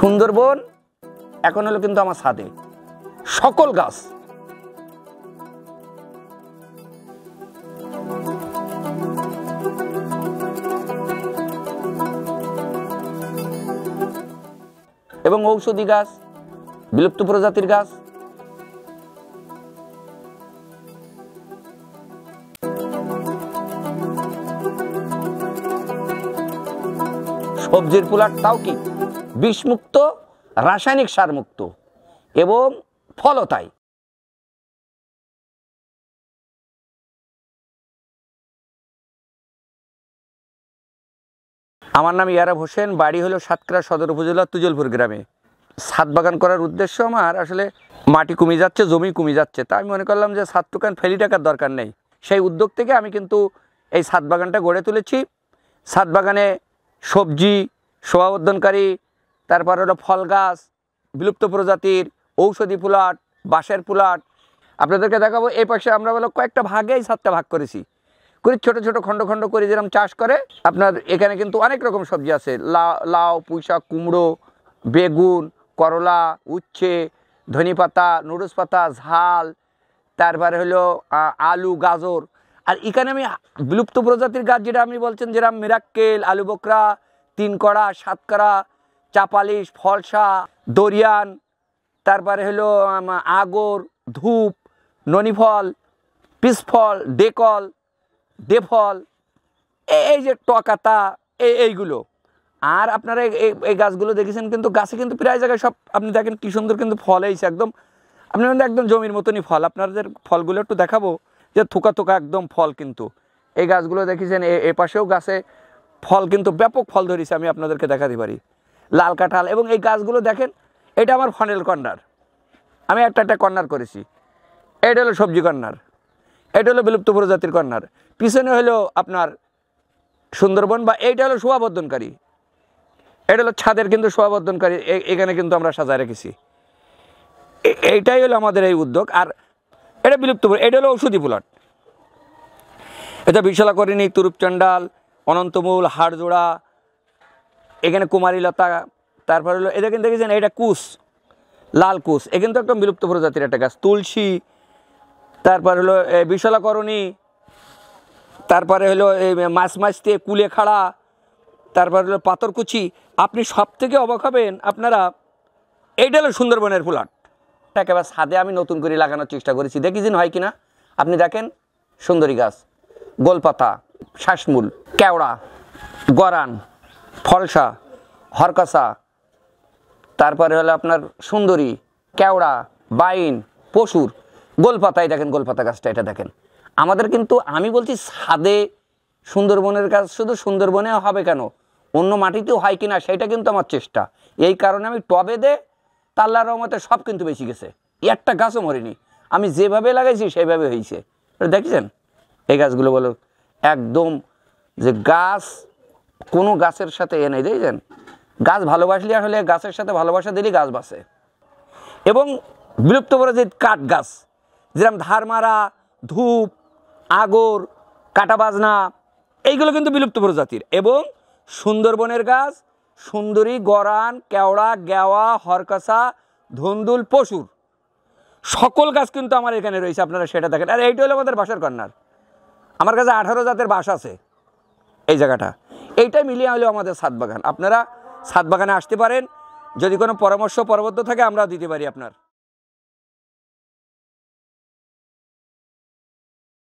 সুন্দরবন এখন হলো কিন্তু আমার ছাদে সকল গাছ। এবং ঔষধি গাছ, বিলুপ্ত প্রজাতির গাছ। সবজির প্লট তাও কি বিষমুক্ত, রাসায়নিক সার মুক্ত এবং ফলও তাই। আমার নাম ইয়ারাব হোসেন, বাড়ি হলো সাতক্ষীরা সদর উপজেলা তুজলপুর গ্রামে। ছাদ বাগান করার উদ্দেশ্য আমার আসলে মাটি কমে যাচ্ছে, জমি কমে যাচ্ছে, তা আমি মনে করলাম যে ছাদ দোকান ফেলি টাকার দরকার নেই। সেই উদ্যোগ থেকে আমি কিন্তু এই ছাদ বাগানটা গড়ে তুলেছি। ছাদ বাগানে সবজি, শোভাবর্ধনকারী, তারপর হলো ফল গাছ, বিলুপ্ত প্রজাতির, ঔষধি প্লট, বাঁশের প্লট আপনাদেরকে দেখাবো। এই পাশে আমরা বলো কয়েকটা ভাগে এই ছাদটা ভাগ করেছি, ছোট ছোট খণ্ড খণ্ড করে যেরকম চাষ করে। আপনার এখানে কিন্তু অনেক রকম সবজি আছে, লাউ, পুঁইশাক, কুমড়ো, বেগুন, করলা, উচ্ছে, ধনে পাতা, নুডলস পাতা, ঝাল, তারপরে হলো আলু, গাজর। আর এখানে আমি বিলুপ্ত প্রজাতির গাছ যেটা আপনি বলছেন, যেরকম মিরাক্কেল, আলু বোকরা, তিনকড়া, সাতকড়া, চাপালিশ, ফলসা, দরিয়ান, তারপরে হলো আগর, ধূপ, ননিফল, পিসফল, ডেকল, ডেফল, এই যে টকাতা, এইগুলো। আর আপনারা এই গাছগুলো দেখেছেন, কিন্তু গাছে কিন্তু প্রায় জায়গায় সব আপনি দেখেন কি সুন্দর কিন্তু ফল হয়েছে একদম। আপনি কিন্তু একদম জমির মতনই ফল। আপনাদের ফলগুলো একটু দেখাবো, যে থোকা থোকা একদম ফল। কিন্তু এই গাছগুলো দেখেছেন, এ পাশেও গাছে ফল কিন্তু ব্যাপক ফল ধরেছে, আমি আপনাদেরকে দেখাতে পারি। লাল কাঁঠাল। এবং এই গাছগুলো দেখেন, এটা আমার ফানেল কর্নার, আমি একটা কর্নার করেছি। এটা হলো সবজি কর্নার, এটা হলো বিলুপ্ত প্রজাতির কর্নার, পিছনে হলো আপনার সুন্দরবন, বা এইটা হলো শোভাবর্ধনকারী, এটা হলো ছাদের কিন্তু শোভাবর্ধনকারী। এখানে কিন্তু আমরা সাজায় রেখেছি। এইটাই হলো আমাদের এই উদ্যোগ। আর এটা বিলুপ্ত, এটা হলো ঔষধি প্লট। এটা বিশালাকরণী, তুরুপচণ্ডাল, অনন্তমূল, হাড়জোড়া, এখানে কুমারীলতা, তারপর হলো এটা কিন্তু দেখেছেন, এটা কুশ, লাল কুশ, এ কিন্তু একদম বিলুপ্ত প্রজাতির একটা গাছ। তুলসী, তারপর হলো বিশালাকরণী, তারপরে হলো এই মাছতে কুলেখাড়া, তারপর হলো পাথরকুচি। আপনি সব থেকে অবাক হবেন আপনারা, এইটা হলো সুন্দরবনের প্লট। একেবারে ছাদে আমি নতুন করে লাগানোর চেষ্টা করেছি, দেখেছেন হয় কিনা। আপনি দেখেন, সুন্দরী গাছ, গোলপাতা, শ্বাসমূল, কেওড়া, গরান, ফলসা, হরকাসা, তারপরে হলো আপনার সুন্দরী, কেওড়া, বাইন, পশুর, গোলপাতায় দেখেন, গোলপাতা গাছটা এটা দেখেন। আমাদের কিন্তু আমি বলছি ছাদে সুন্দরবনের গাছ শুধু সুন্দরবনে হবে কেন, অন্য মাটিতেও হয় কিনা, সেটা কিন্তু আমার চেষ্টা। এই কারণে আমি টবে দে, আল্লাহর রহমতে সব কিন্তু বেশি গেছে, একটা গাছও মরেনি। আমি যেভাবে লাগাইছি সেভাবে হয়েছে। দেখেছেন এই গাছগুলো, বলো একদম যে গাছ কোনো গাছের সাথে এ নেই, দেখেছেন। গাছ ভালোবাসলে আসলে গাছের সাথে ভালোবাসা দিলেই গাছ বাঁচে। এবং বিলুপ্ত প্রজাতির কাঠ গাছ, যেরকম ধারমারা, ধূপ, আগর, কাটাবাজনা, এইগুলো কিন্তু বিলুপ্ত প্রজাতির। এবং সুন্দরবনের গাছ, সুন্দরী, গরান, কেওড়া, গেওয়া, হরকাসা, ধুন্দুল, পশুর, সকল গাছ কিন্তু আমার এখানে রয়েছে, আপনারা সেটা দেখেন। আর এইটা হলো আমাদের বাঁশের কর্নার। আমার কাছে 18 জাতের বাঁশ আছে এই জায়গাটা। এইটাই মিলিয়ে হলো আমাদের ছাদ বাগান। আপনারা ছাদ বাগানে আসতে পারেন, যদি কোনো পরামর্শ পরবর্তী থাকে আমরা দিতে পারি আপনার।